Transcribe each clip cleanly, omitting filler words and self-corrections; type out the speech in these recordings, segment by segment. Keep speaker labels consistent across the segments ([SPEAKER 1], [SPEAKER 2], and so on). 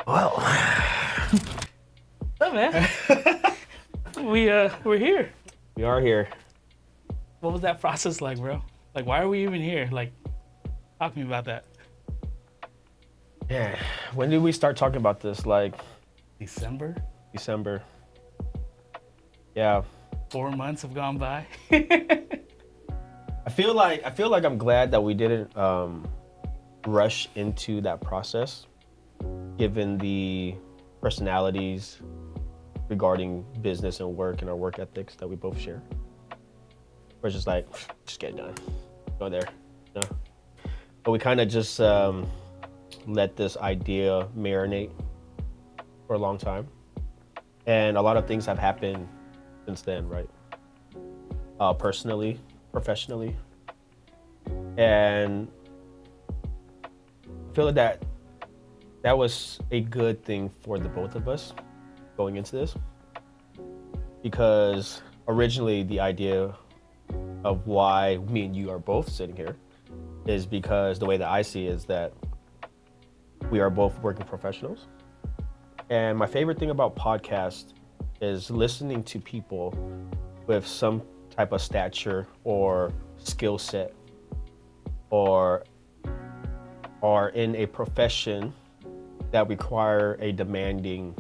[SPEAKER 1] Well,
[SPEAKER 2] What's up, man? We're here.
[SPEAKER 1] we are here.
[SPEAKER 2] What was that process like, bro? Like, why are we even here? Like, talk to me about that.
[SPEAKER 1] Yeah. When did we start talking about this? Like
[SPEAKER 2] December?
[SPEAKER 1] December. Yeah.
[SPEAKER 2] 4 months have gone by.
[SPEAKER 1] I feel like I'm glad that we didn't rush into that process, given the personalities regarding business and work and our work ethics that we both share. We're just like, just get it done. Go there. You know? But we kind of just let this idea marinate for a long time. And a lot of things have happened since then, right? Personally, professionally. And I feel like that was a good thing for the both of us going into this. Because originally the idea of why me and you are both sitting here is because the way that I see is that we are both working professionals. And my favorite thing about podcasts is listening to people with some type of stature or skill set or are in a profession that require a demanding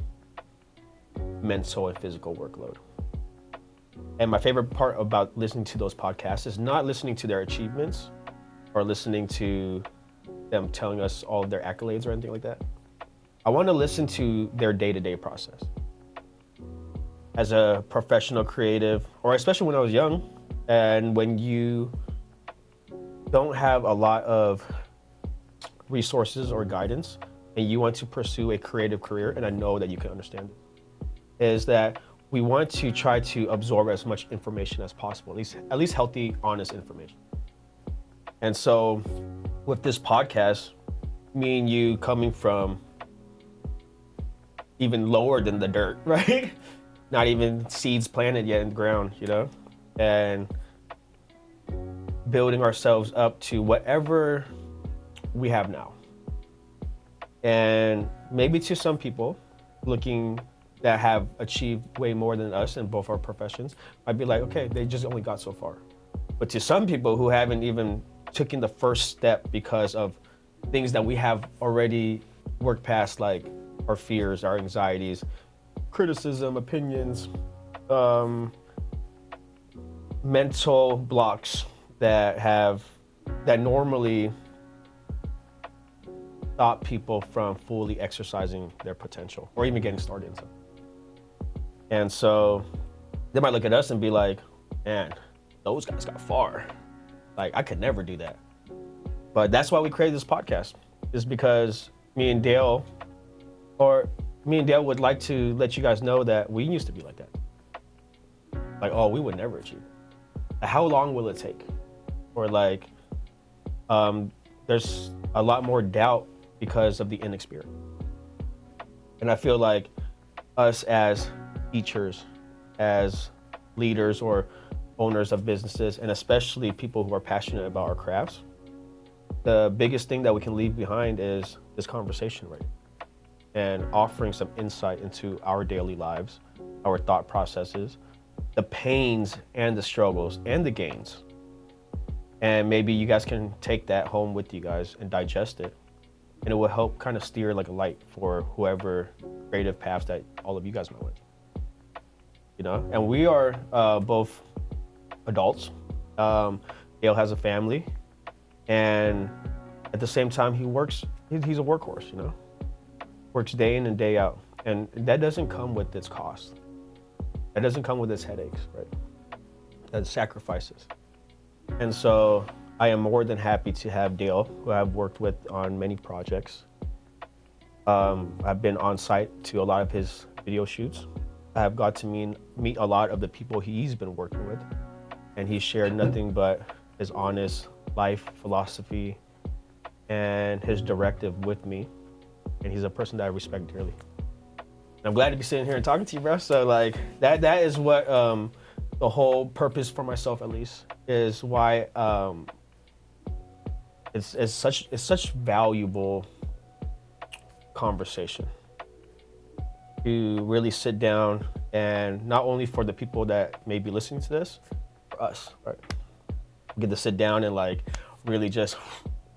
[SPEAKER 1] mental and physical workload. And my favorite part about listening to those podcasts is not listening to their achievements or listening to them telling us all of their accolades or anything like that. I want to listen to their day-to-day process. As a professional creative, or especially when I was young, and when you don't have a lot of resources or guidance, and you want to pursue a creative career, and I know that you can understand it, is that we want to try to absorb as much information as possible, at least healthy, honest information. And so with this podcast, me and you coming from even lower than the dirt, right? Not even seeds planted yet in the ground, you know? And building ourselves up to whatever we have now. And maybe to some people looking that have achieved way more than us in both our professions, I'd be like, okay, they just only got so far. But to some people who haven't even taken the first step because of things that we have already worked past, like our fears, our anxieties, criticism, opinions, mental blocks that normally stop people from fully exercising their potential or even getting started in something. And so they might look at us and be like, man, those guys got far. Like, I could never do that. But that's why we created this podcast, is because me and Dale would like to let you guys know that we used to be like that. Like, oh, we would never achieve it. How long will it take? Or like, there's a lot more doubt because of the inexperience. And I feel like us as teachers, as leaders or owners of businesses, and especially people who are passionate about our crafts, the biggest thing that we can leave behind is this conversation, right? And offering some insight into our daily lives, our thought processes, the pains and the struggles and the gains. And maybe you guys can take that home with you guys and digest it. And it will help kind of steer like a light for whoever creative paths that all of you guys might want. You know, and we are both adults. Dale has a family, and at the same time he works, he's a workhorse, you know? Works day in and day out. And that doesn't come with its cost. That doesn't come with its headaches, right? That's sacrifices. And so I am more than happy to have Dale, who I've worked with on many projects. I've been on site to a lot of his video shoots. I have got to meet a lot of the people he's been working with, and he's shared nothing but his honest life philosophy and his directive with me. And he's a person that I respect dearly. And I'm glad to be sitting here and talking to you, bro. So like that is what the whole purpose for myself, at least, is why it's such valuable conversation. to really sit down and not only for the people that may be listening to this, for us, right? We get to sit down and like really just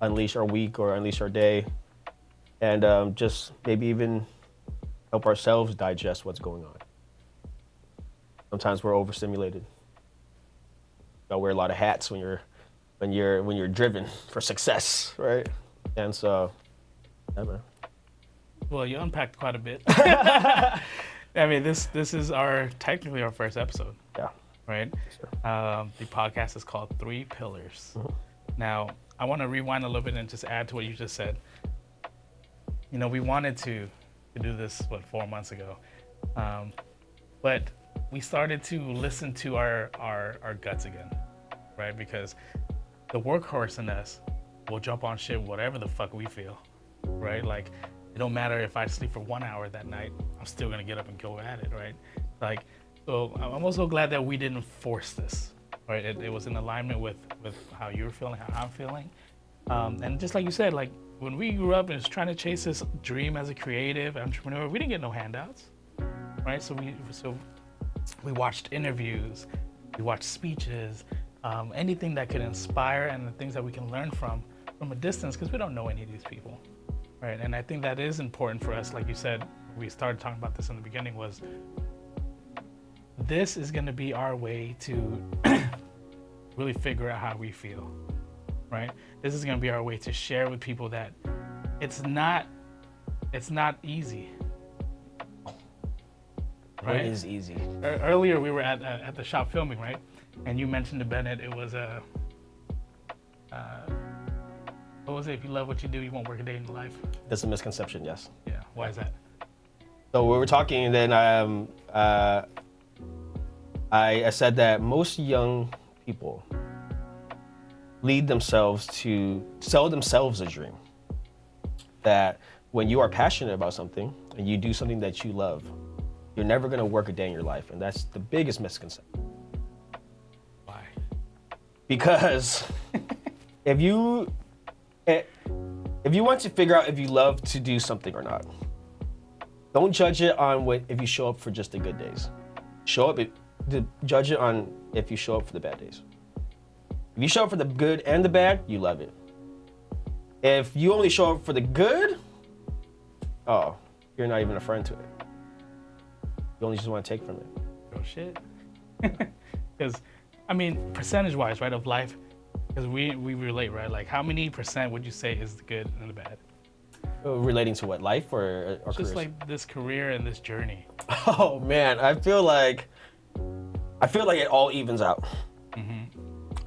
[SPEAKER 1] unleash our week or unleash our day, and just maybe even help ourselves digest what's going on. Sometimes we're overstimulated. You gotta wear a lot of hats when you're driven for success, right? And so, yeah, man.
[SPEAKER 2] Well, you unpacked quite a bit. I mean, this is technically our first episode,
[SPEAKER 1] Yeah.
[SPEAKER 2] right?
[SPEAKER 1] Sure.
[SPEAKER 2] The podcast is called 3 Pillars.
[SPEAKER 1] Mhm.
[SPEAKER 2] Now, I want to rewind a little bit and just add to what you just said. You know, we wanted to do this 4 months ago, but we started to listen to our guts again, right? Because the workhorse in us will jump on shit whatever the fuck we feel, right? Like, it don't matter if I sleep for 1 hour that night, I'm still gonna get up and go at it, right? Like, so I'm also glad that we didn't force this, right? It was in alignment with how you were feeling, how I'm feeling. And just like you said, like when we grew up and was trying to chase this dream as a creative entrepreneur, we didn't get no handouts, right? So we watched interviews, we watched speeches, anything that could inspire and the things that we can learn from a distance, because we don't know any of these people, right? And I think that is important for us. Like you said, we started talking about this in the beginning, was this is going to be our way to really figure out how we feel, right? This is going to be our way to share with people that it's not easy. Right?
[SPEAKER 1] It is easy.
[SPEAKER 2] Earlier we were at the shop filming, right? And you mentioned to Bennett it was what was it? If you love what you do, you won't work a day in your life.
[SPEAKER 1] That's a misconception, yes.
[SPEAKER 2] Yeah. Why is that?
[SPEAKER 1] So we were talking, and then I said that most young people lead themselves to sell themselves a dream. That when you are passionate about something and you do something that you love, you're never gonna work a day in your life, and that's the biggest misconception.
[SPEAKER 2] Why?
[SPEAKER 1] Because if you want to figure out if you love to do something or not, don't judge it on if you show up for just the good days. Judge it on if you show up for the bad days. If you show up for the good and the bad, you love it. If you only show up for the good, oh, you're not even a friend to it. You only just want to take from it.
[SPEAKER 2] Oh shit. Because, I mean, percentage-wise, right, of life, because we relate, right? Like, how many percent would you say is the good and the bad?
[SPEAKER 1] Relating to what, life or
[SPEAKER 2] Just
[SPEAKER 1] careers?
[SPEAKER 2] like this career and this journey.
[SPEAKER 1] Oh man, I feel like it all evens out.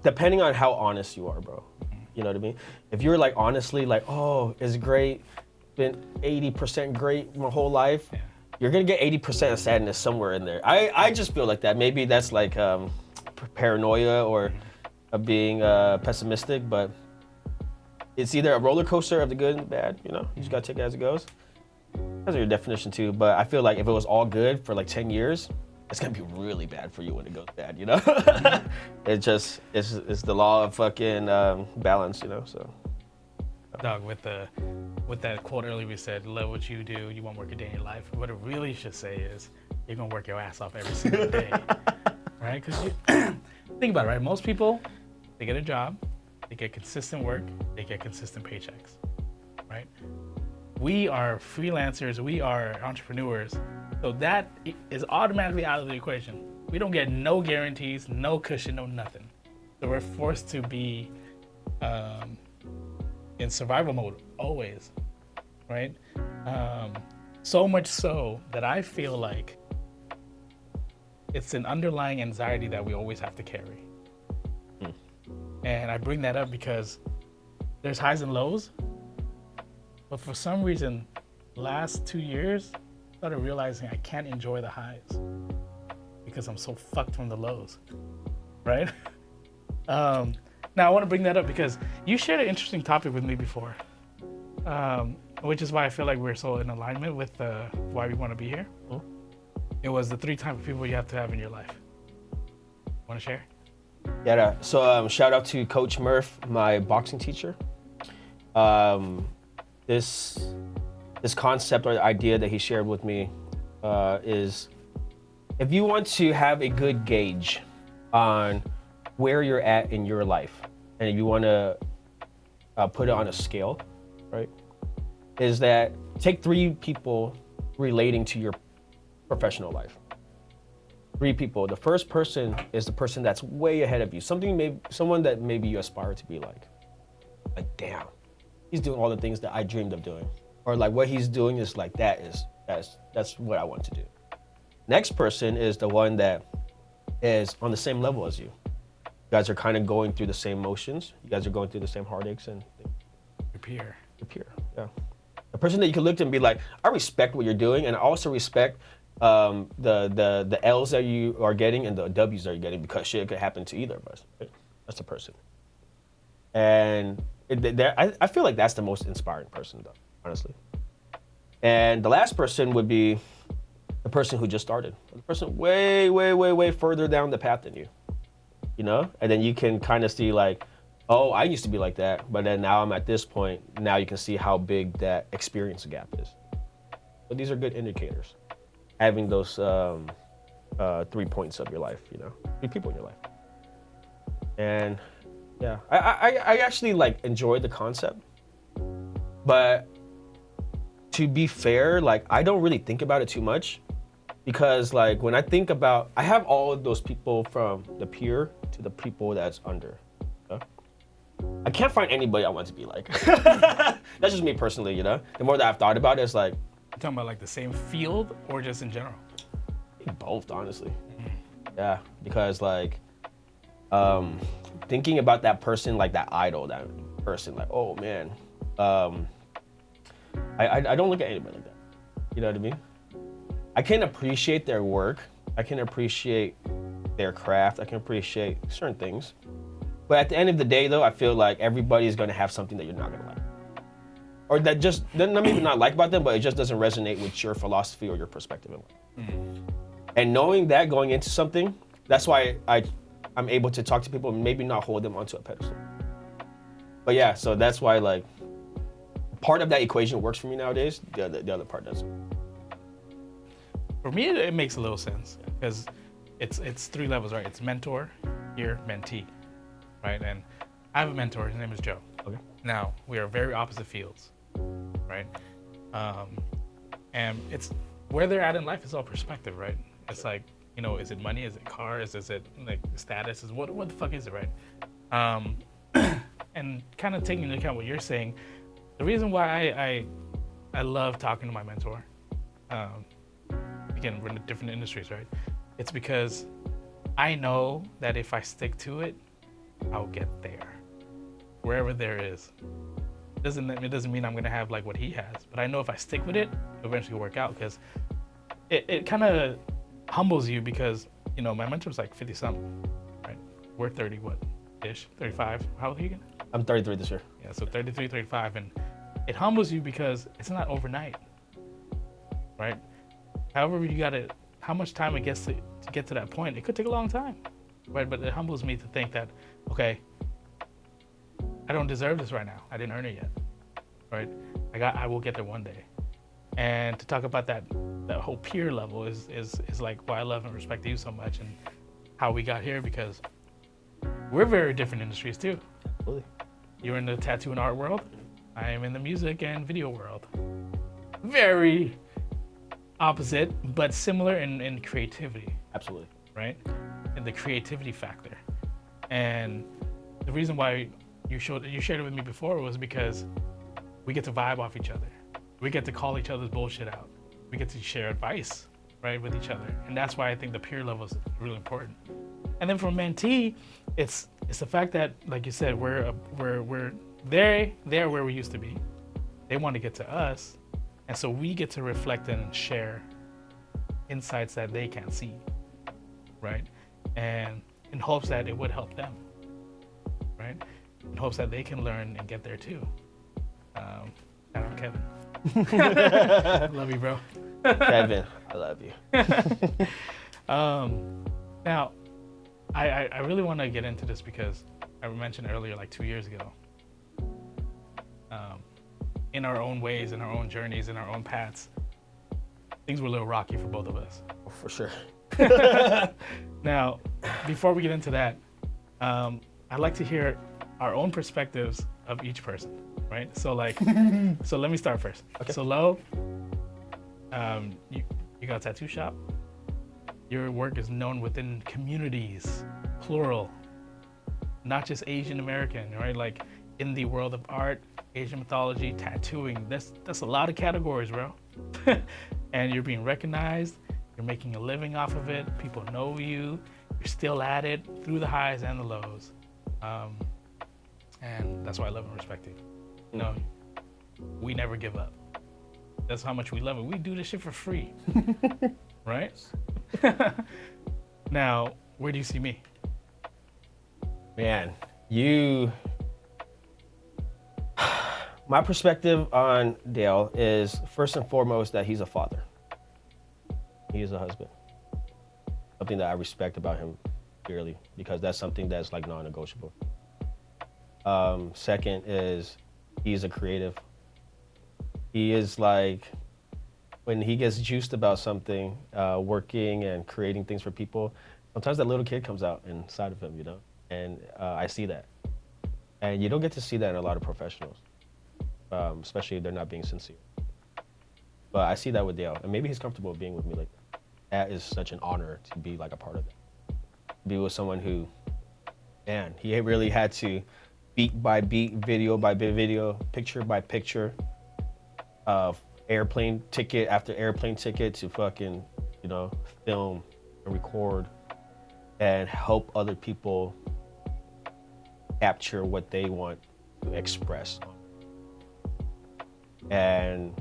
[SPEAKER 1] Depending on how honest you are, bro. You know what I mean? If you're like honestly like, oh, it's great, been 80% great my whole life,
[SPEAKER 2] Yeah.
[SPEAKER 1] you're gonna get 80% of sadness somewhere in there. I just feel like that. Maybe that's like paranoia or being pessimistic, but it's either a roller coaster of the good and the bad, you know? You just gotta take it as it goes. That's your definition too, but I feel like if it was all good for like 10 years, it's gonna be really bad for you when it goes bad, you know? It's the law of fucking balance, you know, so.
[SPEAKER 2] Dog, with that quote earlier we said, love what you do, you won't work a day in your life. What it really should say is, you're gonna work your ass off every single day, right? Because think about it, right? Most people, they get a job, they get consistent work, they get consistent paychecks, right? We are freelancers, we are entrepreneurs, so that is automatically out of the equation. We don't get no guarantees, no cushion, no nothing. So we're forced to be in survival mode always, right? So much so that I feel like it's an underlying anxiety that we always have to carry. And I bring that up because there's highs and lows, but for some reason, last 2 years, I started realizing I can't enjoy the highs because I'm so fucked from the lows, right? Now I want to bring that up because you shared an interesting topic with me before, which is why I feel like we're so in alignment with why we want to be here. It was the 3 types of people you have to have in your life. Want to share?
[SPEAKER 1] Yeah, so shout out to Coach Murph, my boxing teacher. This concept or idea that he shared with me is if you want to have a good gauge on where you're at in your life, and if you want to put it on a scale, right, is that take 3 people relating to your professional life. 3 people. The first person is the person that's way ahead of you. Someone that maybe you aspire to be like. Like, damn, he's doing all the things that I dreamed of doing. Or like what he's doing is like, that's what I want to do. Next person is the one that is on the same level as you. You guys are kind of going through the same motions. You guys are going through the same heartaches and
[SPEAKER 2] Your peer.
[SPEAKER 1] your peer, yeah. A person that you can look to and be like, I respect what you're doing, and I also respect the L's that you are getting and the W's that you're getting, because shit could happen to either of us. Right? That's the person. And I feel like that's the most inspiring person, though, honestly. And the last person would be the person who just started. The person way, way, way, way further down the path than you. You know? And then you can kind of see like, oh, I used to be like that, but then now I'm at this point. Now you can see how big that experience gap is. So these are good indicators. Having those 3 points of your life, you know, 3 people in your life. And yeah, I actually like enjoy the concept, but to be fair, like I don't really think about it too much, because like when I think about, I have all of those people from the peer to the people that's under. I can't find anybody I want to be like. That's just me personally, you know? The more that I've thought about it, it's like,
[SPEAKER 2] You're talking about like the same field or just in general?
[SPEAKER 1] both, honestly. Yeah, because like, thinking about that person, like that idol, that person, like, oh man, I don't look at anybody like that. You know what I mean? I can appreciate their work. I can appreciate their craft. I can appreciate certain things. But at the end of the day, though, I feel like everybody's gonna have something that you're not gonna like, or that just not maybe not like about them, but it just doesn't resonate with your philosophy or your perspective in life. And knowing that going into something, that's why I'm able to talk to people and maybe not hold them onto a pedestal. But yeah, so that's why like part of that equation works for me nowadays. The other part doesn't.
[SPEAKER 2] For me, it makes a little sense because it's 3 levels, right? It's mentor, peer, mentee, right? And I have a mentor. His name is Joe.
[SPEAKER 1] Okay.
[SPEAKER 2] Now we are very opposite fields, right? And it's where they're at in life is all perspective, right? It's like, you know, is it money? Is it cars? Is it like status? Is what the fuck is it, right? And kind of taking into account what you're saying, the reason why I love talking to my mentor, again, we're in different industries, right? It's because I know that if I stick to it, I'll get there, wherever there is. It doesn't mean I'm gonna have like what he has, but I know if I stick with it, it'll eventually work out, because it kind of humbles you, because, you know, my mentor's like 50 something, right? We're 30 what-ish, 35. How old are you again?
[SPEAKER 1] I'm 33 this year.
[SPEAKER 2] Yeah, so 33, 35, and it humbles you because it's not overnight, right? However, how much time it gets to get to that point, it could take a long time, right? But it humbles me to think that, okay, I don't deserve this right now. I didn't earn it yet, right? I will get there one day. And to talk about that whole peer level is like why I love and respect you so much, and how we got here, because we're very different industries too.
[SPEAKER 1] Absolutely.
[SPEAKER 2] You're in the tattoo and art world. I am in the music and video world. Very opposite, but similar in creativity.
[SPEAKER 1] Absolutely.
[SPEAKER 2] Right? And the creativity factor. And the reason why you shared it with me before was because we get to vibe off each other. We get to call each other's bullshit out. We get to share advice, right, with each other. And that's why I think the peer level is really important. And then for mentee, it's the fact that, like you said, we're there where we used to be. They want to get to us, and so we get to reflect and share insights that they can't see, right? And in hopes that it would help them, right? In hopes that they can learn and get there too. And I'm Kevin. Love you, bro.
[SPEAKER 1] Kevin, I love you.
[SPEAKER 2] Now, I really want to get into this because I mentioned earlier, like 2 years ago, in our own ways, in our own journeys, in our own paths, things were a little rocky for both of us.
[SPEAKER 1] For sure.
[SPEAKER 2] Now, before we get into that, I'd like to hear our own perspectives of each person, right? So like, so let me start first.
[SPEAKER 1] Okay.
[SPEAKER 2] So Lo, you got a tattoo shop. Your work is known within communities, plural, not just Asian American, right? Like in the world of art, Asian mythology, tattooing, that's a lot of categories, bro. And you're being recognized, you're making a living off of it, people know you, you're still at it through the highs and the lows. And that's why I love and respect you. You know, we never give up. That's how much we love it. We do this shit for free, right? Now, where do you see me?
[SPEAKER 1] Man, my perspective on Dale is first and foremost that he's a father. He is a husband. Something that I respect about him dearly because that's something that's like non-negotiable. Second is he's a creative. He is like, when he gets juiced about something, working and creating things for people, sometimes that little kid comes out inside of him, you know? And I see that. And you don't get to see that in a lot of professionals, especially if they're not being sincere. But I see that with Dale, and maybe he's comfortable being with me like that. That is such an honor to be like a part of that. Be with someone who, man, he really had to beat by beat, video by video, picture by picture, airplane ticket after airplane ticket to fucking, you know, film and record and help other people capture what they want to express. And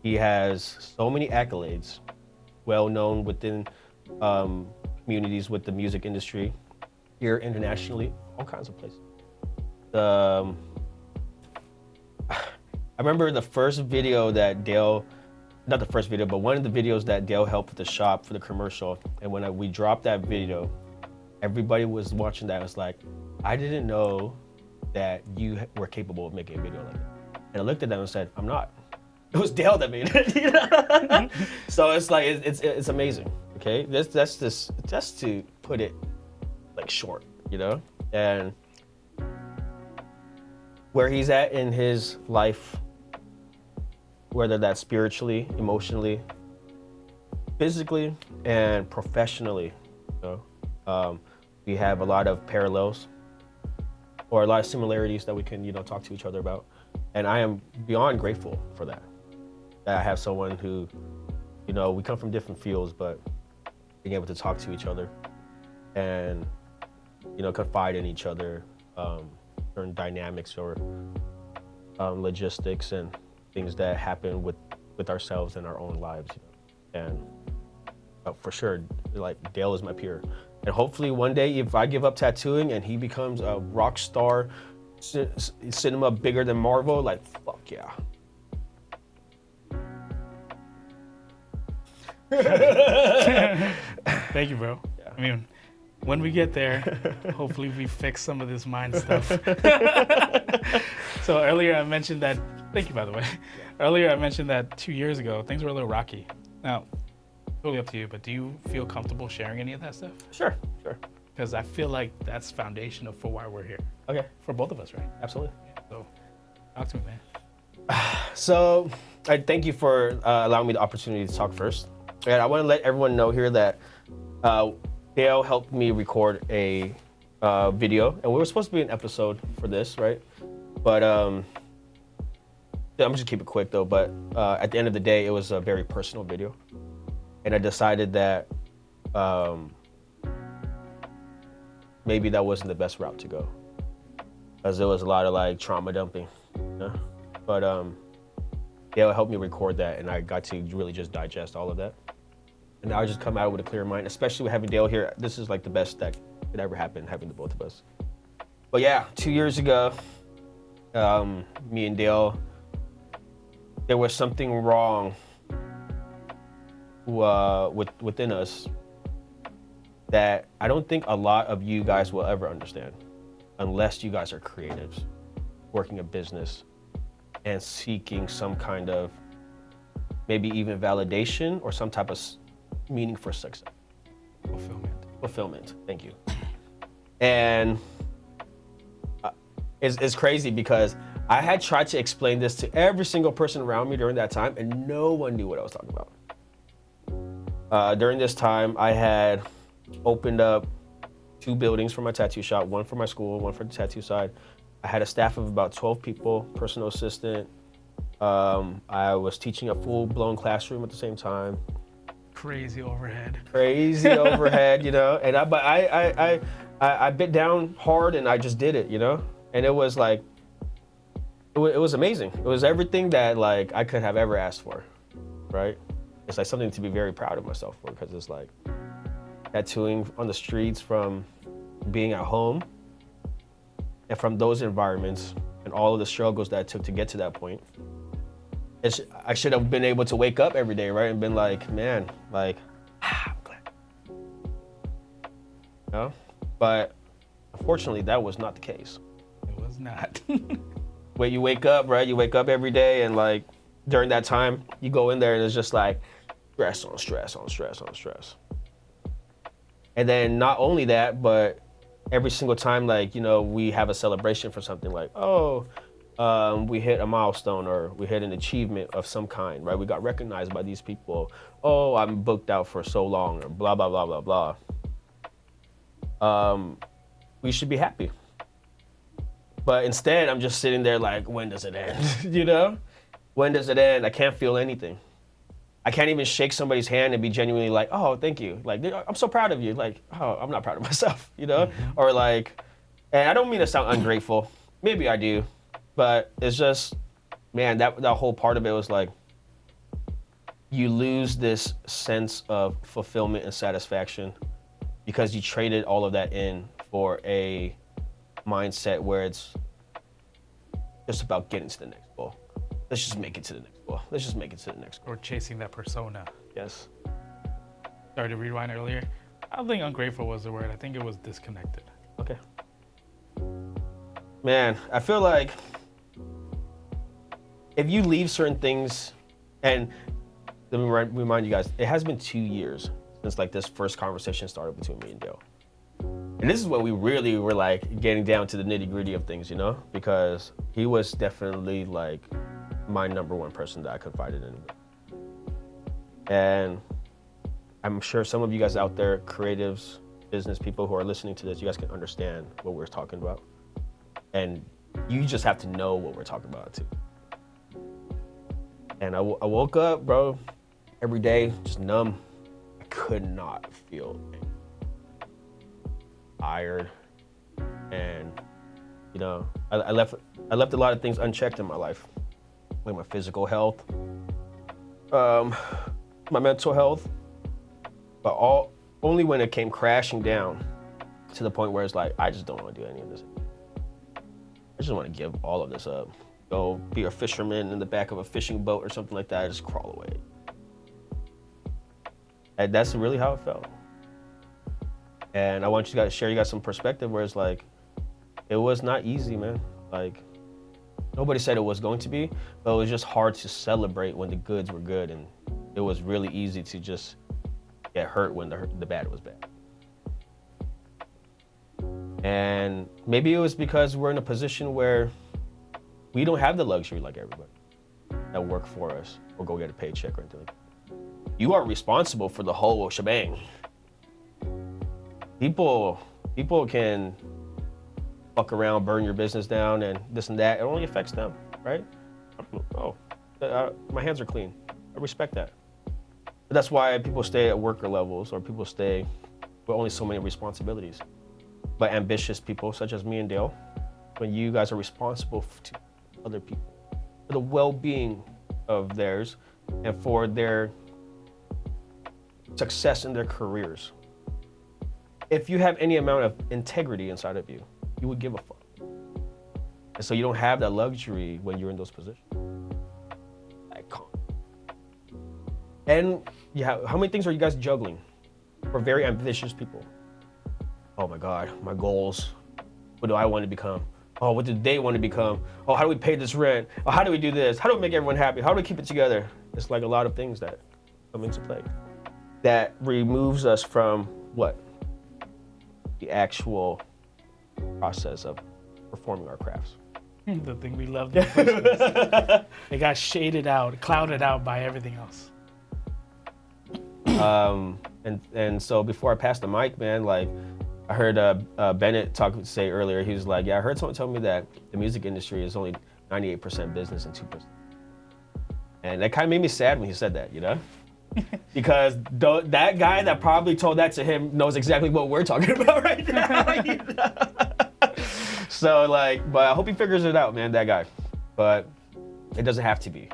[SPEAKER 1] he has so many accolades, well known within communities with the music industry, here internationally, all kinds of places. I remember the first video that Dale, not the first video, but one of the videos that Dale helped with the shop for the commercial. And when we dropped that video, everybody was watching that. It was like, I didn't know that you were capable of making a video like that. And I looked at them and said, I'm not. It was Dale that made it. You know? So it's like, it's amazing. Okay, that's just to put it like short, you know? And where he's at in his life, whether that's spiritually, emotionally, physically, and professionally, you know, we have a lot of parallels or a lot of similarities that we can, you know, talk to each other about. And I am beyond grateful for that. That I have someone who, you know, we come from different fields, but being able to talk to each other and, you know, confide in each other, certain dynamics or logistics and things that happen with ourselves and our own lives, you know? And for sure, like Dale is my peer. And hopefully one day, if I give up tattooing and he becomes a rock star, cinema bigger than Marvel, like, fuck yeah.
[SPEAKER 2] Thank you, bro.
[SPEAKER 1] Yeah.
[SPEAKER 2] I mean, when we get there, hopefully we fix some of this mind stuff. So earlier I mentioned that, thank you by the way. Earlier I mentioned that 2 years ago, things were a little rocky. Now, totally up to you, but do you feel comfortable sharing any of that stuff?
[SPEAKER 1] Sure.
[SPEAKER 2] Because I feel like that's foundational for why we're here.
[SPEAKER 1] Okay.
[SPEAKER 2] For both of us, right?
[SPEAKER 1] Absolutely.
[SPEAKER 2] Yeah, so talk to me, man.
[SPEAKER 1] So I thank you for allowing me the opportunity to talk first. And I want to let everyone know here that Dale helped me record a video, and we were supposed to be an episode for this, right? But I'm just gonna keep it quick though. But at the end of the day, it was a very personal video, and I decided that maybe that wasn't the best route to go, because there was a lot of like trauma dumping, you know? But Dale helped me record that, and I got to really just digest all of that. And now I just come out with a clear mind, especially with having Dale here. This is like the best that could ever happen, having the both of us. But yeah, 2 years ago, me and Dale, there was something wrong within us that I don't think a lot of you guys will ever understand, unless you guys are creatives, working a business and seeking some kind of maybe even validation or some type of meaning for success. Fulfillment. Thank you. And it's crazy because I had tried to explain this to every single person around me during that time, and no one knew what I was talking about. During this time, I had opened up 2 buildings for my tattoo shop, one for my school, one for the tattoo side. I had a staff of about 12 people, personal assistant. I was teaching a full-blown classroom at the same time.
[SPEAKER 2] Crazy overhead,
[SPEAKER 1] you know. And I bit down hard and I just did it, you know. And it was like, it was amazing. It was everything that like I could have ever asked for, right? It's like something to be very proud of myself for, because it's like tattooing on the streets from being at home and from those environments and all of the struggles that it took to get to that point. I should have been able to wake up every day, right? And been like, man, like, I'm glad. You know? But unfortunately, that was not the case.
[SPEAKER 2] It was not.
[SPEAKER 1] When you wake up, right? You wake up every day, and like during that time, you go in there and it's just like stress on stress on stress on stress. And then not only that, but every single time, like, you know, we have a celebration for something like, oh, we hit a milestone or we hit an achievement of some kind, right? We got recognized by these people. Oh, I'm booked out for so long, or blah, blah, blah, blah, blah. We should be happy. But instead, I'm just sitting there like, when does it end? You know? When does it end? I can't feel anything. I can't even shake somebody's hand and be genuinely like, oh, thank you. Like, I'm so proud of you. Like, oh, I'm not proud of myself, you know? Mm-hmm. Or like, and I don't mean to sound ungrateful. Maybe I do. But it's just, man, that whole part of it was like, you lose this sense of fulfillment and satisfaction because you traded all of that in for a mindset where it's just about getting to the next goal. Let's just make it to the next goal. Let's just make it to the next goal.
[SPEAKER 2] Or chasing that persona.
[SPEAKER 1] Yes.
[SPEAKER 2] Sorry to rewind earlier. I don't think ungrateful was the word. I think it was disconnected.
[SPEAKER 1] Okay. Man, I feel like if you leave certain things, and let me remind you guys, it has been 2 years since like this first conversation started between me and Dale. And this is when we really were like getting down to the nitty gritty of things, you know, because he was definitely like my number one person that I confided in. And I'm sure some of you guys out there, creatives, business people who are listening to this, you guys can understand what we're talking about. And you just have to know what we're talking about too. And I woke up, bro, every day just numb. I could not feel anything. Tired, and you know, I left a lot of things unchecked in my life, like my physical health, my mental health, but only when it came crashing down to the point where it's like, I just don't want to do any of this. I just want to give all of this up. Go be a fisherman in the back of a fishing boat or something like that. Just crawl away. And that's really how it felt. And I want you guys to share you guys some perspective where it's like, it was not easy, man. Like, nobody said it was going to be, but it was just hard to celebrate when the goods were good. And it was really easy to just get hurt when the bad was bad. And maybe it was because we're in a position where we don't have the luxury like everybody that work for us or go get a paycheck or anything like that. You are responsible for the whole shebang. People can fuck around, burn your business down and this and that. It only affects them, right? Oh, my hands are clean. I respect that. But that's why people stay at worker levels, or people stay with only so many responsibilities. But ambitious people such as me and Dale, when you guys are responsible to other people, for the well-being of theirs and for their success in their careers. If you have any amount of integrity inside of you, you would give a fuck. And so you don't have that luxury when you're in those positions. And yeah, how many things are you guys juggling? We're very ambitious people. Oh my God, my goals. What do I want to become? oh, what do they want to become? Oh, how do we pay this rent? Oh, how do we do this? How do we make everyone happy? How do we keep it together? It's like a lot of things that come into play that removes us from what? The actual process of performing our crafts.
[SPEAKER 2] The thing we loved in the first place. It got shaded out, clouded out by everything else.
[SPEAKER 1] And so before I passed the mic, man, like I heard Bennett say earlier, he was like, yeah, I heard someone tell me that the music industry is only 98% business and 2%. And that kind of made me sad when he said that, you know? Because that guy that probably told that to him knows exactly what we're talking about right now. You know? So like, but I hope he figures it out, man, that guy. But it doesn't have to be,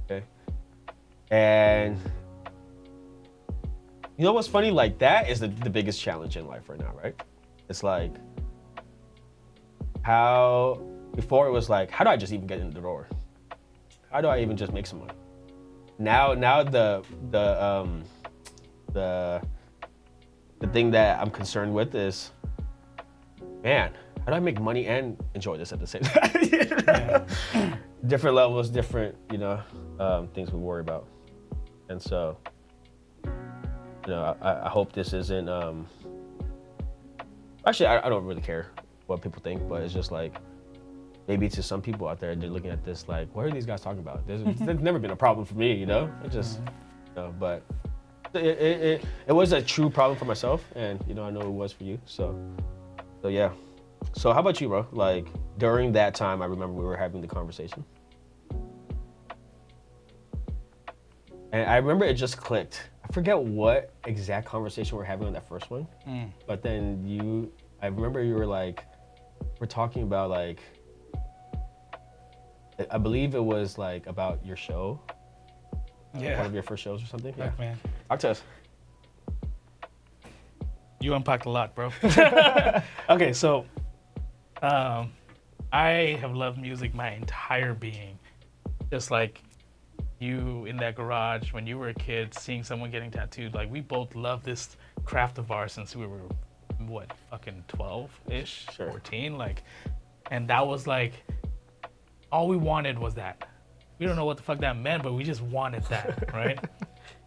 [SPEAKER 1] okay? And you know what's funny? Like that is the biggest challenge in life right now, right? It's like, before it was like, how do I just even get in the door? How do I even just make some money? Now the thing that I'm concerned with is, man, how do I make money and enjoy this at the same time? You know? Yeah. Different levels, different, you know, things we worry about. And so, you know, I hope this isn't, actually, I don't really care what people think, but it's just like, maybe to some people out there, they're looking at this like, what are these guys talking about? There's never been a problem for me, you know? It just, you know, but it was a true problem for myself, and, you know, I know it was for you, so yeah. So how about you, bro? Like, during that time, I remember we were having the conversation. And I remember it just clicked. I forget what exact conversation we were having on that first one, but then I remember you were like, we're talking about like, I believe it was like about your show.
[SPEAKER 2] Yeah.
[SPEAKER 1] One of your first shows or something.
[SPEAKER 2] Heck,
[SPEAKER 1] Yeah.
[SPEAKER 2] man.
[SPEAKER 1] Talk to us.
[SPEAKER 2] You unpacked a lot, bro. Okay, so I have loved music my entire being. Just like you in that garage when you were a kid, seeing someone getting tattooed. Like, we both love this craft of ours since we were, what, fucking 12-ish,
[SPEAKER 1] Sure.
[SPEAKER 2] 14? Like, and that was like, all we wanted was that. We don't know what the fuck that meant, but we just wanted that, right?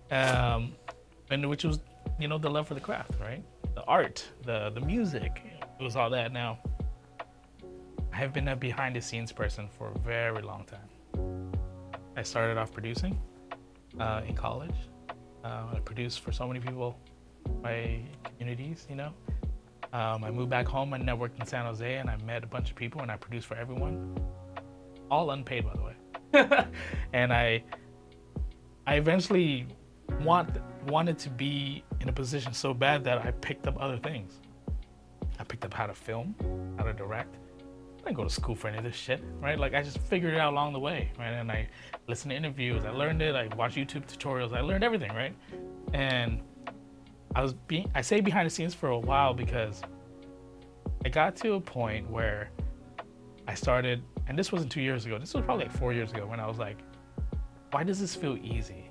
[SPEAKER 2] And which was, you know, the love for the craft, right? The art, the music, it was all that. Now, I have been a behind the scenes person for a very long time. I started off producing in college. I produced for so many people, my communities, you know. I moved back home and networked in San Jose, and I met a bunch of people, and I produced for everyone. All unpaid, by the way. And I eventually wanted to be in a position so bad that I picked up other things. I picked up how to film, how to direct. I didn't go to school for any of this shit, right? Like, I just figured it out along the way, right? And I listened to interviews, I learned it, I watched YouTube tutorials, I learned everything, right? And I say behind the scenes for a while because I got to a point where I started, and this wasn't 2 years ago, this was probably like 4 years ago, when I was like, why does this feel easy?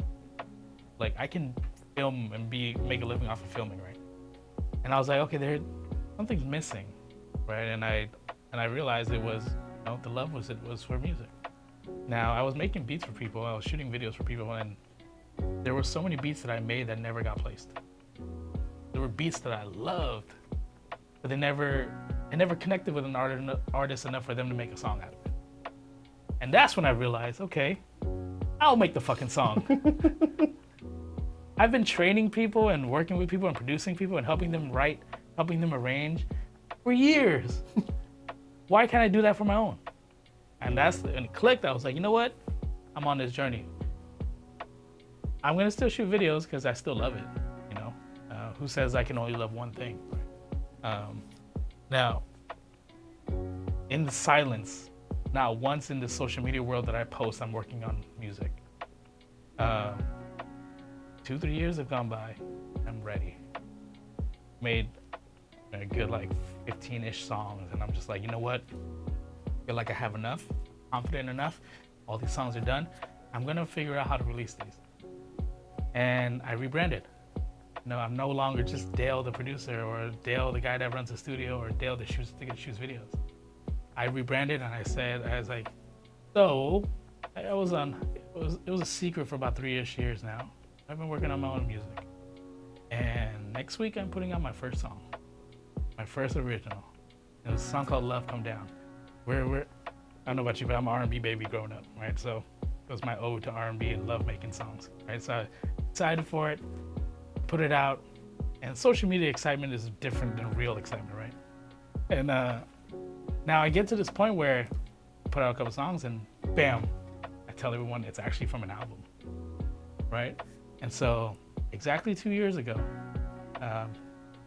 [SPEAKER 2] Like, I can film and make a living off of filming, right? And I was like, okay, something's missing, right? And I realized it was, you know, the love was for music. Now, I was making beats for people, I was shooting videos for people, and there were so many beats that I made that never got placed. There were beats that I loved, but I never connected with an artist enough for them to make a song out of it. And that's when I realized, okay, I'll make the fucking song. I've been training people and working with people and producing people and helping them write, helping them arrange for years. Why can't I do that for my own? And when it clicked, I was like, you know what? I'm on this journey. I'm gonna still shoot videos because I still love it, you know? Who says I can only love one thing? Now, in the silence, not once in the social media world that I post, I'm working on music. 2-3 years have gone by, I'm ready. Made a good like 15-ish songs, and I'm just like, you know what? I feel like I have enough, confident enough. All these songs are done. I'm gonna figure out how to release these. And I rebranded. No, I'm no longer just Dale the producer, or Dale the guy that runs the studio, or Dale that shoots videos. I rebranded and I was like, so I was on. It was a secret for about 3-ish years now. I've been working on my own music, and next week I'm putting out my first song, my first original. It was a song called "Love Come Down." We're I don't know about you, but I'm an R&B baby growing up, right? So it was my ode to R&B and love making songs, right? So I excited for it, put it out, and social media excitement is different than real excitement, right? And now I get to this point where I put out a couple songs and bam, I tell everyone it's actually from an album, right? And so exactly 2 years ago,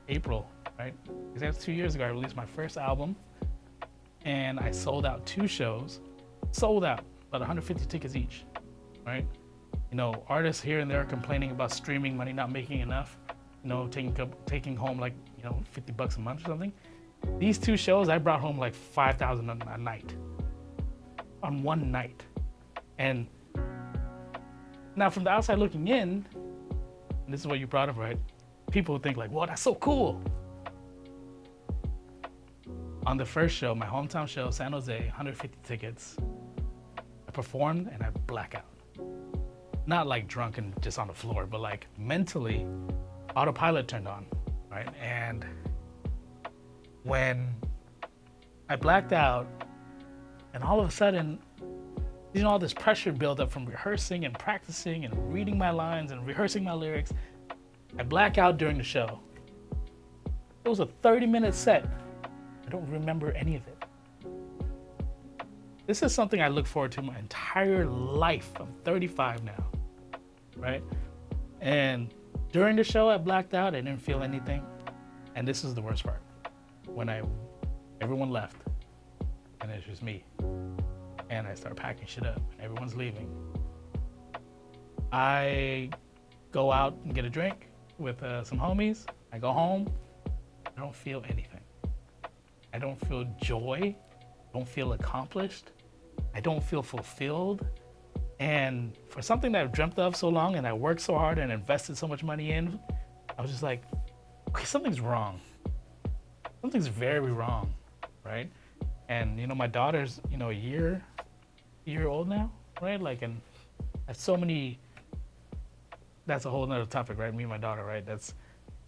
[SPEAKER 2] April, right? Exactly 2 years ago, I released my first album, and I sold out 2 shows, sold out about 150 tickets each, right? You know, artists here and there are complaining about streaming money not making enough, you know, taking home like, you know, $50 a month or something. These 2 shows, I brought home like $5,000 a night, on one night. And now from the outside looking in, and this is what you brought up, right? People would think like, "Whoa, that's so cool." On the first show, my hometown show, San Jose, 150 tickets. I performed and I black out. Not like drunk and just on the floor, but like mentally, autopilot turned on, right? And when I blacked out, and all of a sudden, you know, all this pressure built up from rehearsing and practicing and reading my lines and rehearsing my lyrics, I black out during the show. It was a 30-minute set. I don't remember any of it. This is something I look forward to my entire life. I'm 35 now, right? And during the show, I blacked out. I didn't feel anything. And this is the worst part. When everyone left, and it's just me, and I start packing shit up, and everyone's leaving. I go out and get a drink with some homies. I go home. I don't feel anything. I don't feel joy. I don't feel accomplished. I don't feel fulfilled. And for something that I've dreamt of so long and I worked so hard and invested so much money in, I was just like, okay, something's wrong. Something's very wrong, right? And, you know, my daughter's, you know, a year old now, right? Like, and that's so many, that's a whole nother topic, right? Me and my daughter, right?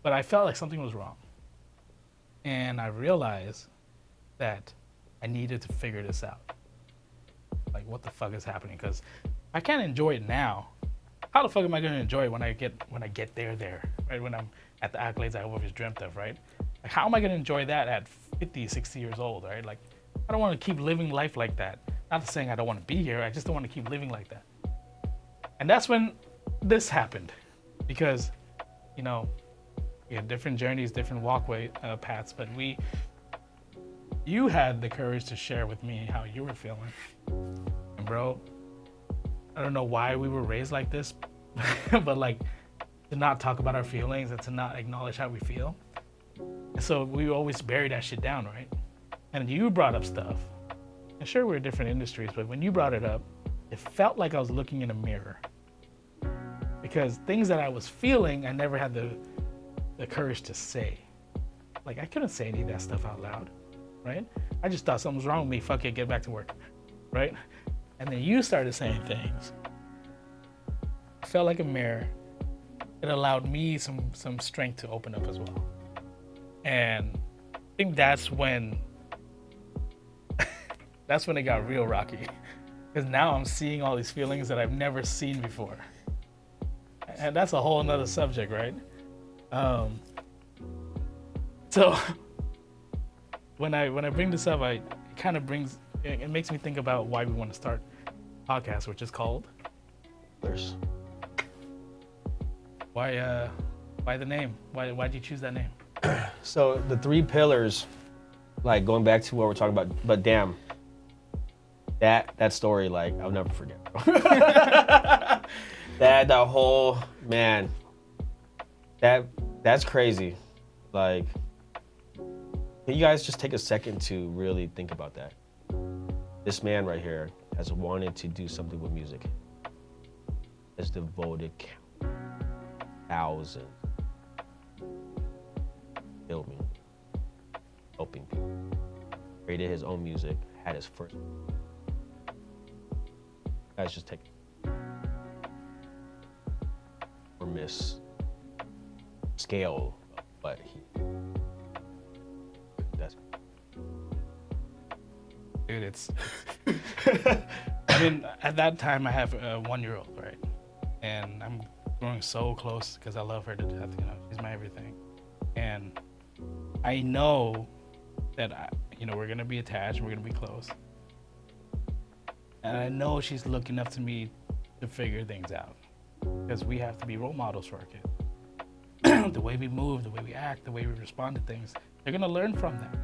[SPEAKER 2] But I felt like something was wrong. And I realized that I needed to figure this out. Like, what the fuck is happening? Because I can't enjoy it now. How the fuck am I going to enjoy it when I get there, right? When I'm at the accolades I always dreamt of, right? Like, how am I going to enjoy that at 50, 60 years old, right? Like, I don't want to keep living life like that. Not saying I don't want to be here. I just don't want to keep living like that. And that's when this happened. Because, you know, we had different journeys, different walkway paths, but you had the courage to share with me how you were feeling. And bro, I don't know why we were raised like this, but like to not talk about our feelings and to not acknowledge how we feel. And so we always bury that shit down, right? And you brought up stuff. And sure, we're in different industries, but when you brought it up, it felt like I was looking in a mirror. Because things that I was feeling, I never had the courage to say. Like, I couldn't say any of that stuff out loud, right? I just thought something was wrong with me. Fuck it, get back to work, right? And then you started saying things. It felt like a mirror. It allowed me some strength to open up as well. And I think that's when it got real rocky. Because now I'm seeing all these feelings that I've never seen before. And that's a whole nother subject, right? So when I bring this up, it makes me think about why we want to start a podcast, which is called
[SPEAKER 1] There's
[SPEAKER 2] Why the name? Why'd you choose that name?
[SPEAKER 1] So the 3 pillars, like going back to what we're talking about, but damn, that story, like I'll never forget. that whole man, that's crazy. Like, can you guys just take a second to really think about that? This man right here has wanted to do something with music. Has devoted thousands filming, helping people. Created his own music, had his first. Guys just take or miss scale of what he. That's.
[SPEAKER 2] Dude, it's. I mean, at that time, I have a 1-year-old, right? And I'm growing so close because I love her to death. You know, she's my everything. And I know that, we're going to be attached and we're going to be close. And I know she's looking up to me to figure things out because we have to be role models for our kids. The way we move, the way we act, the way we respond to things, they're going to learn from that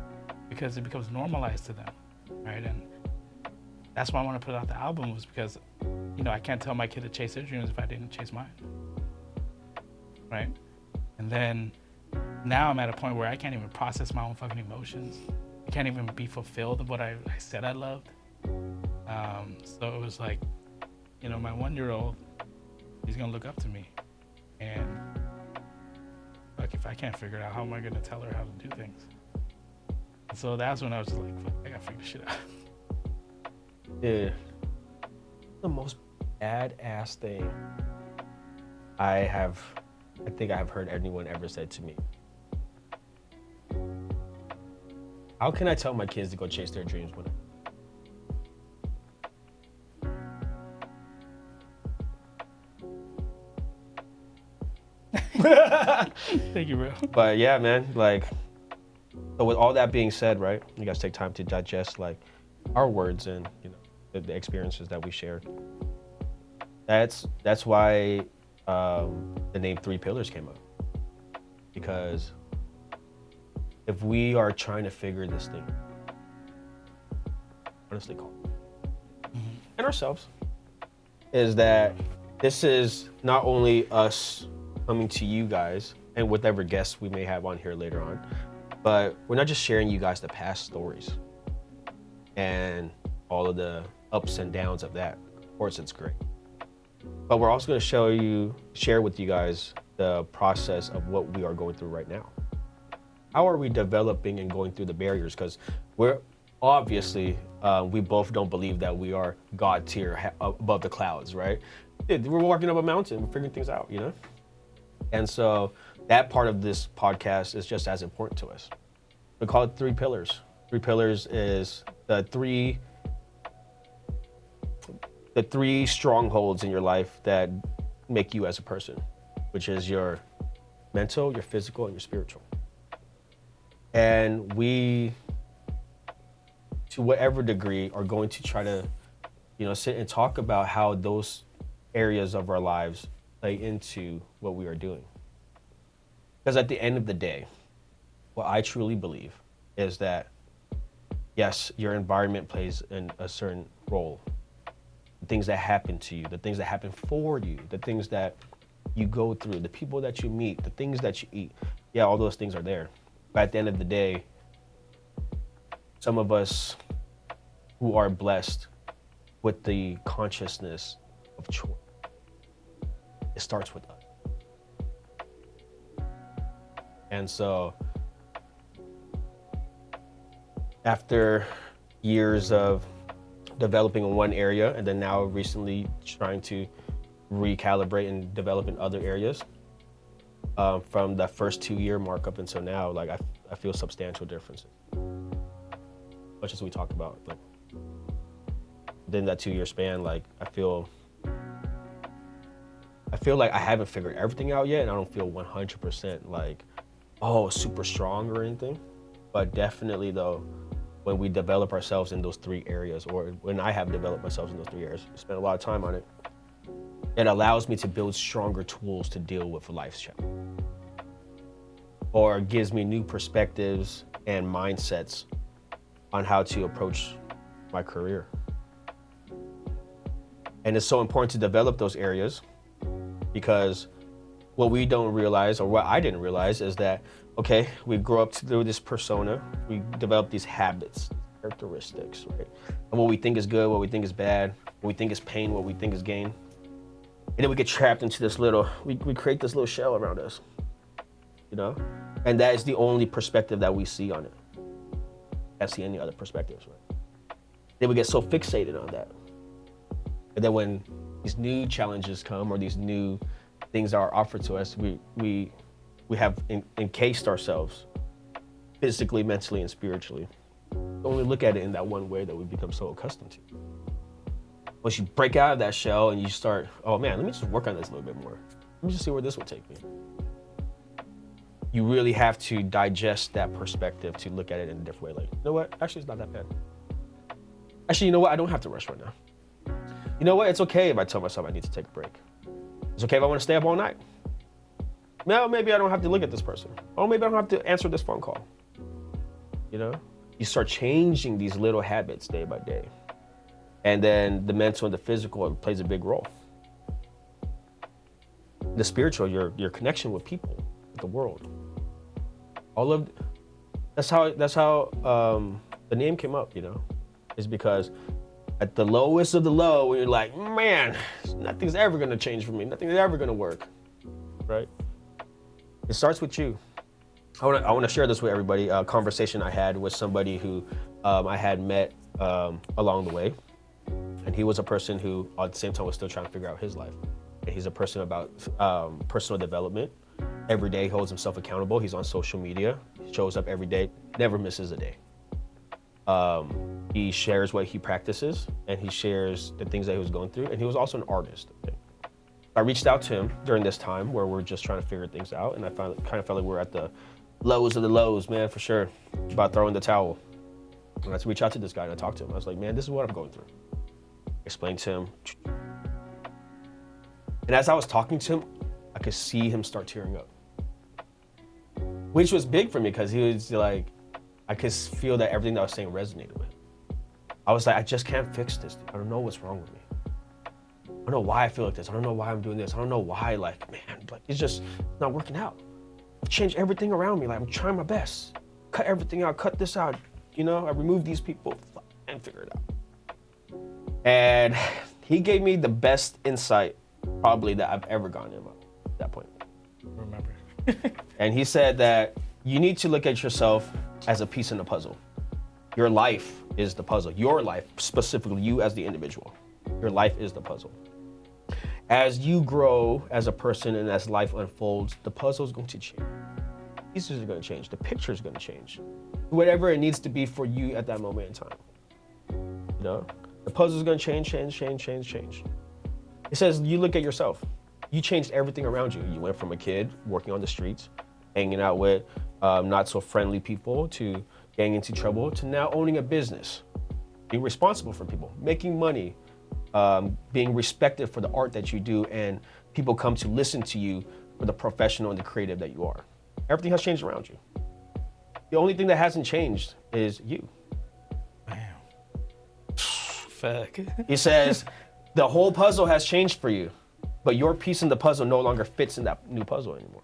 [SPEAKER 2] because it becomes normalized to them, right? And that's why I want to put out the album, was because, I can't tell my kid to chase their dreams if I didn't chase mine, right? And then now I'm at a point where I can't even process my own fucking emotions. I can't even be fulfilled of what I said I loved. So it was like, my 1-year-old, he's gonna look up to me, and like if I can't figure it out, how am I gonna tell her how to do things? And so that's when I was just like, fuck, I gotta figure this shit out.
[SPEAKER 1] Dude, the most badass thing I think I have heard anyone ever said to me. How can I tell my kids to go chase their dreams when
[SPEAKER 2] Thank you, bro.
[SPEAKER 1] But yeah, man, so with all that being said, right, you guys take time to digest our words and the experiences that we shared. That's why the name 3 Pillars came up, because if we are trying to figure this thing, honestly, call and ourselves, is that this is not only us coming to you guys and whatever guests we may have on here later on, but we're not just sharing you guys the past stories and all of the ups and downs of that. Of course, it's great. But we're also going to share with you guys the process of what we are going through right now. How are we developing and going through the barriers? Because we're obviously, we both don't believe that we are God tier above the clouds, right? We're walking up a mountain, we're figuring things out, And so that part of this podcast is just as important to us. We call it 3 Pillars. 3 Pillars is the three strongholds in your life that make you as a person, which is your mental, your physical, and your spiritual. And we, to whatever degree, are going to try to, sit and talk about how those areas of our lives play into what we are doing. Because at the end of the day, what I truly believe is that, yes, your environment plays a certain role. The things that happen to you, the things that happen for you, the things that you go through, the people that you meet, the things that you eat. Yeah, all those things are there. But at the end of the day, some of us who are blessed with the consciousness of choice, it starts with us. And so after years of developing in one area and then now recently trying to recalibrate and develop in other areas, from the first 2-year mark up until now, I feel substantial differences. Much as we talked about, within that 2-year span, I feel like I haven't figured everything out yet, and I don't feel 100% super strong or anything. But definitely though, when we develop ourselves in those 3 areas, or when I have developed myself in those 3 areas, spent a lot of time on it, it allows me to build stronger tools to deal with life's challenge. Or gives me new perspectives and mindsets on how to approach my career. And it's so important to develop those areas, because what we don't realize, or what I didn't realize, is that, okay, we grow up through this persona, we develop these habits, characteristics, right? And what we think is good, what we think is bad, what we think is pain, what we think is gain. And then we get trapped into this we create this little shell around us, And that is the only perspective that we see on it. Can't see any other perspectives, right? Then we get so fixated on that. And then when these new challenges come or these new things are offered to us, we have encased ourselves physically, mentally, and spiritually. Only look at it in that one way that we become so accustomed to. Once you break out of that shell and you start, oh man, let me just work on this a little bit more. Let me just see where this will take me. You really have to digest that perspective to look at it in a different way. Like, you know what? Actually, it's not that bad. Actually, you know what? I don't have to rush right now. You know what? It's okay if I tell myself I need to take a break. It's okay if I want to stay up all night. Well, maybe I don't have to look at this person. Oh, maybe I don't have to answer this phone call. You know? You start changing these little habits day by day. And then the mental and the physical plays a big role. The spiritual, your connection with people, with the world. That's how the name came up, you know, is because at the lowest of the low, when you're like, man, nothing's ever gonna change for me. Nothing's ever gonna work, right? It starts with you. I wanna share this with everybody. A conversation I had with somebody who I had met along the way. And he was a person who at the same time was still trying to figure out his life. And he's a person about personal development. Every day he holds himself accountable. He's on social media. He shows up every day, never misses a day. He shares what he practices and he shares the things that he was going through. And he was also an artist. I reached out to him during this time where we're just trying to figure things out. And I kind of felt like we're at the lows of the lows, man, for sure. About throwing the towel. And I reached out to this guy and I talked to him. I was like, man, this is what I'm going through. Explained to him. And as I was talking to him, I could see him start tearing up. Which was big for me because he was like, I could feel that everything that I was saying resonated with him. I was like, I just can't fix this. I don't know what's wrong with me. I don't know why I feel like this. I don't know why I'm doing this. I don't know why, like, man, like it's just not working out. I've changed everything around me. Like I'm trying my best. Cut everything out, cut this out. You know, I removed these people and figure it out. And he gave me the best insight probably that I've ever gotten in at that point.
[SPEAKER 2] Remember.
[SPEAKER 1] And he said that you need to look at yourself as a piece in the puzzle. Your life is the puzzle. Your life, specifically you as the individual. Your life is the puzzle. As you grow as a person and as life unfolds, the puzzle is going to change. Pieces are going to change. The picture is going to change. Whatever it needs to be for you at that moment in time. You know? The puzzle is going to change. It says you look at yourself. You changed everything around you. You went from a kid working on the streets, hanging out with not so friendly people, to getting into trouble, to now owning a business, being responsible for people, making money, being respected for the art that you do, and people come to listen to you for the professional and the creative that you are. Everything has changed around you. The only thing that hasn't changed is you.
[SPEAKER 2] Damn. Fuck.
[SPEAKER 1] He says the whole puzzle has changed for you, but your piece in the puzzle no longer fits in that new puzzle anymore.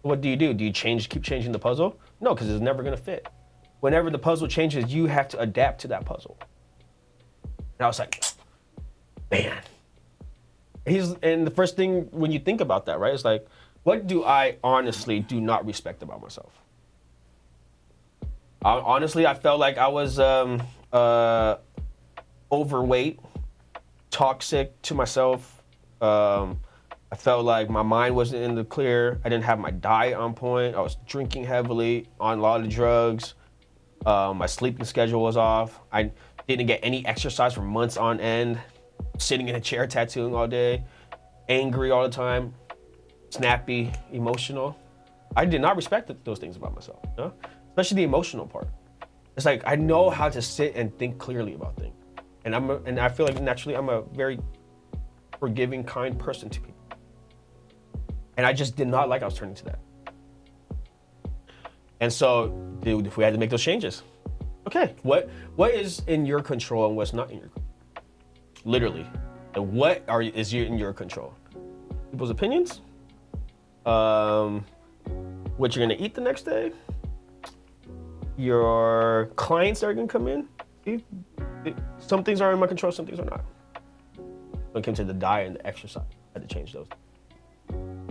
[SPEAKER 1] What do? Do you keep changing the puzzle? No, because it's never gonna fit. Whenever the puzzle changes, you have to adapt to that puzzle. And I was like, man. And the first thing when you think about that, right, is like, what do I honestly do not respect about myself? Honestly, I felt like I was overweight, toxic to myself. I felt like my mind wasn't in the clear. I didn't have my diet on point. I was drinking heavily, on a lot of drugs. My sleeping schedule was off. I didn't get any exercise for months on end. Sitting in a chair tattooing all day. Angry all the time. Snappy, emotional. I did not respect those things about myself, you know? Especially the emotional part. It's like I know how to sit and think clearly about things. And I feel like naturally I'm a very forgiving, kind person to people. And I just did not like I was turning to that. And so, dude, if we had to make those changes, okay, what is in your control and what's not in your control? Literally. And what is in your control? People's opinions? What you're gonna eat the next day? Your clients that are gonna come in? See? Some things are in my control, some things are not. When it came to the diet and the exercise, I had to change those.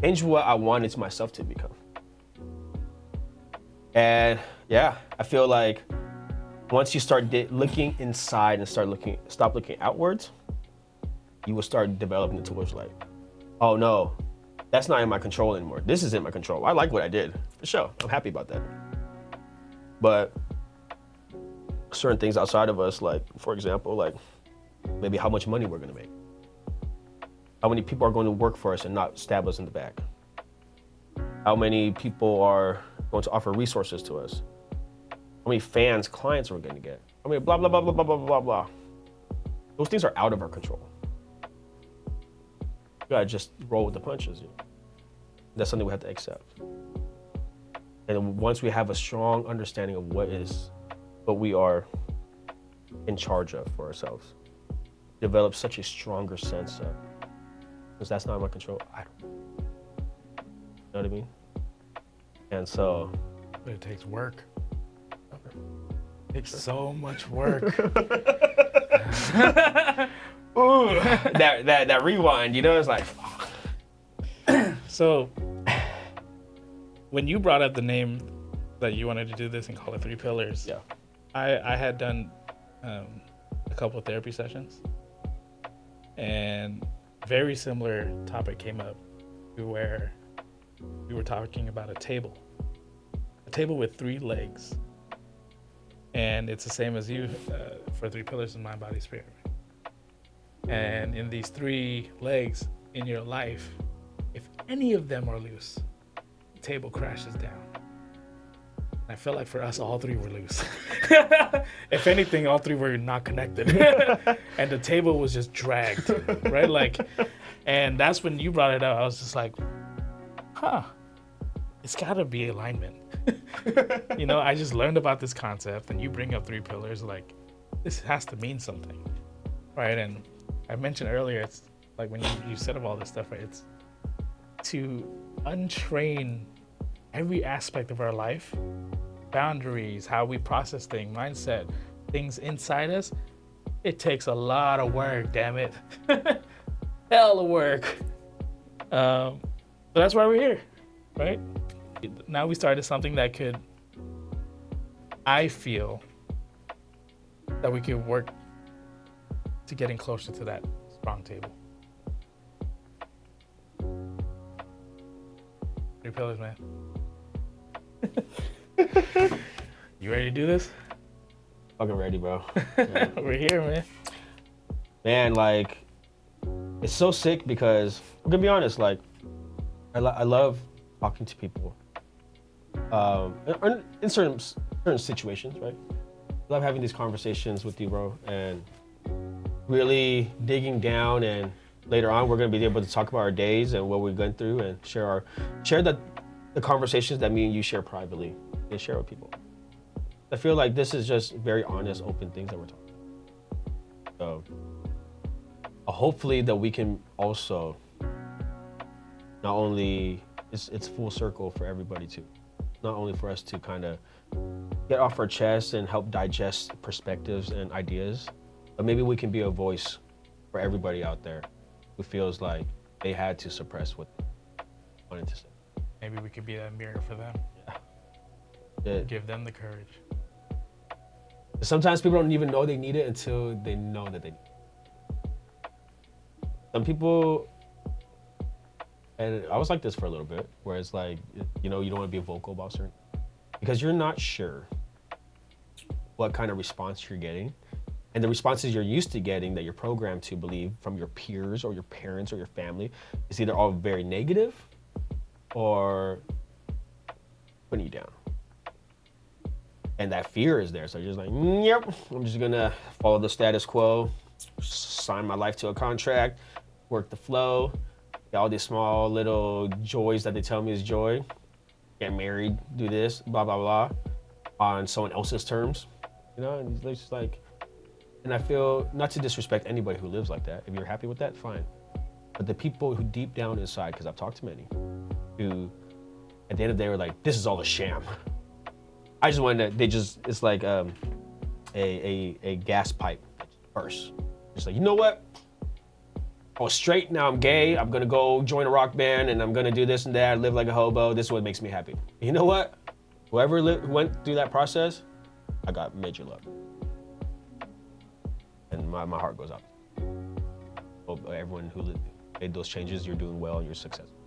[SPEAKER 1] Change what I wanted myself to become. And yeah, I feel like Once you start looking inside and stop looking outwards, you will start developing the tools like, oh no, that's not in my control anymore. This is in my control. I like what I did, for sure. I'm happy about that. But certain things outside of us, like, for example, like maybe how much money we're gonna make. How many people are going to work for us and not stab us in the back? How many people are going to offer resources to us? How many fans, clients we're going to get? I mean, blah, blah, blah, blah, blah, blah, blah, blah. Those things are out of our control. You gotta just roll with the punches. You know? That's something we have to accept. And once we have a strong understanding of what we are in charge of for ourselves, develop such a stronger sense of, because that's not in my control, I don't know. You know what I mean? And so.
[SPEAKER 2] But it takes work. It takes so much work.
[SPEAKER 1] Ooh, that rewind, you know, it's like.
[SPEAKER 2] So, when you brought up the name that you wanted to do this and call it 3 Pillars,
[SPEAKER 1] Yeah.
[SPEAKER 2] I had done a couple of therapy sessions, and very similar topic came up where we were talking about a table with 3 legs, and it's the same as you for 3 pillars in mind, body, spirit. And in these 3 legs in your life, if any of them are loose, the table crashes down. And I felt like for us, all 3 were loose. If anything, all 3 were not connected. And the table was just dragged, right? Like, and that's when you brought it up. I was just like, it's gotta be alignment. You know, I just learned about this concept and you bring up 3 pillars, like, this has to mean something, right? And I mentioned earlier, it's like when you said of all this stuff, right? It's to untrain every aspect of our life, boundaries, how we process things, mindset, things inside us. It takes a lot of work, damn it. Hell of work. But that's why we're here, right? Now we started something that could, I feel, that we could work to getting closer to that strong table. 3 pillars, man. You ready to do this?
[SPEAKER 1] Fucking ready, bro.
[SPEAKER 2] We're here, man.
[SPEAKER 1] Man, like, it's so sick because, I'm gonna be honest, like, I love talking to people in certain situations, right? I love having these conversations with you, bro, and really digging down, and later on we're gonna be able to talk about our days and what we've gone through and share the conversations that me and you share privately and share with people. I feel like this is just very honest, open things that we're talking about. So hopefully that we can also not only, it's full circle for everybody too. Not only for us to kind of get off our chest and help digest perspectives and ideas, but maybe we can be a voice for everybody out there who feels like they had to suppress what they wanted to say.
[SPEAKER 2] Maybe we could be that mirror for them.
[SPEAKER 1] Yeah.
[SPEAKER 2] Give them the courage.
[SPEAKER 1] Sometimes people don't even know they need it until they know that they need it. Some people, and I was like this for a little bit, where it's like, you know, you don't want to be vocal about certain, because you're not sure what kind of response you're getting. And the responses you're used to getting that you're programmed to believe from your peers or your parents or your family is either all very negative or putting you down. And that fear is there. So you're just like, yep, I'm just gonna follow the status quo, sign my life to a contract, work the flow, get all these small little joys that they tell me is joy, get married, do this, blah, blah, blah, on someone else's terms, you know? And it's just like, and I feel, not to disrespect anybody who lives like that. If you're happy with that, fine. But the people who deep down inside, because I've talked to many, who at the end of the day were like, this is all a sham. I just wanted to, it's like a gas pipe burst. Just like, you know what? I was straight, now I'm gay, I'm gonna go join a rock band and I'm gonna do this and that, live like a hobo, this is what makes me happy. You know what? Whoever went through that process, I got major love. And my heart goes out. Hope everyone who made those changes, you're doing well and you're successful.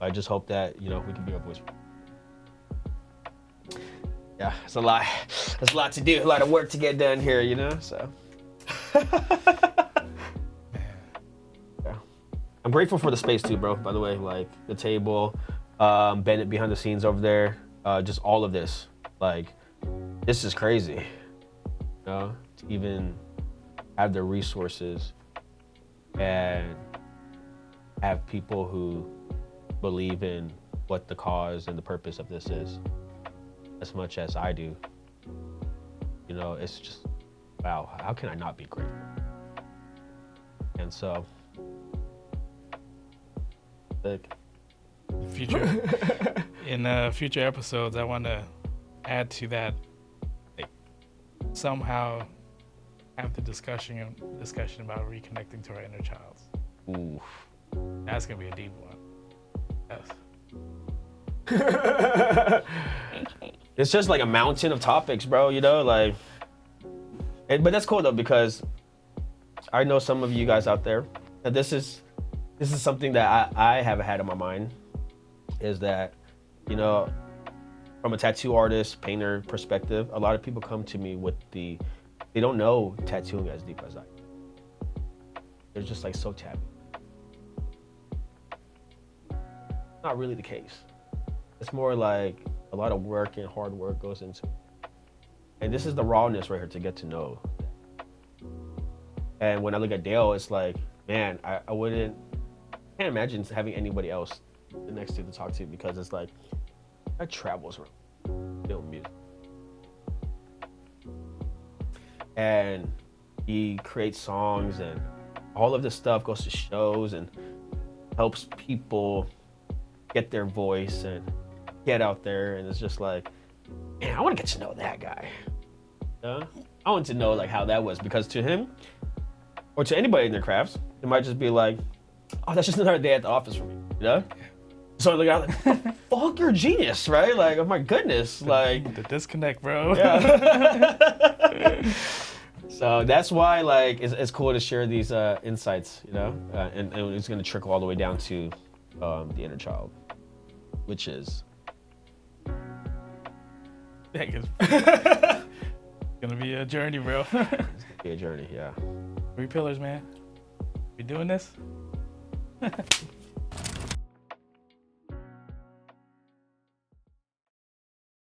[SPEAKER 1] I just hope that, we can be a voice. Yeah, it's a lot. There's a lot to do, a lot of work to get done here, so. Yeah. I'm grateful for the space too, bro, by the way, like the table, Bennett behind the scenes over there, just all of this. Like, this is crazy, to even have the resources and have people who believe in what the cause and the purpose of this is as much as I do. It's just, wow, how can I not be grateful? And so, like,
[SPEAKER 2] in future episodes, I want to add to that, like, somehow have the discussion about reconnecting to our inner child.
[SPEAKER 1] oof.
[SPEAKER 2] That's gonna be a deep one. Yes.
[SPEAKER 1] It's just like a mountain of topics, bro, but that's cool though, because I know some of you guys out there that this is something that I have had in my mind, is that, from a tattoo artist, painter perspective, a lot of people come to me with they don't know tattooing as deep as I do. They're just like so taboo. Not really the case. It's more like a lot of work and hard work goes into it. And this is the rawness right here to get to know. And when I look at Dale, it's like, man, I can't imagine having anybody else next to talk to, because it's like, that travels around film music. And he creates songs, and all of this stuff goes to shows and helps people get their voice and get out there. And it's just like, man, I want to get to know that guy. I want to know like how that was, because to him or to anybody in their crafts, it might just be like, oh, that's just another day at the office for me, So I look out like, fuck, you're a genius, right? Like, oh my goodness, like
[SPEAKER 2] the disconnect, bro.
[SPEAKER 1] Yeah. So that's why, like, it's cool to share these insights, and it's gonna trickle all the way down to the inner child, which is
[SPEAKER 2] gonna be a journey, bro.
[SPEAKER 1] it's gonna be a journey, yeah.
[SPEAKER 2] 3 pillars, man. We doing this?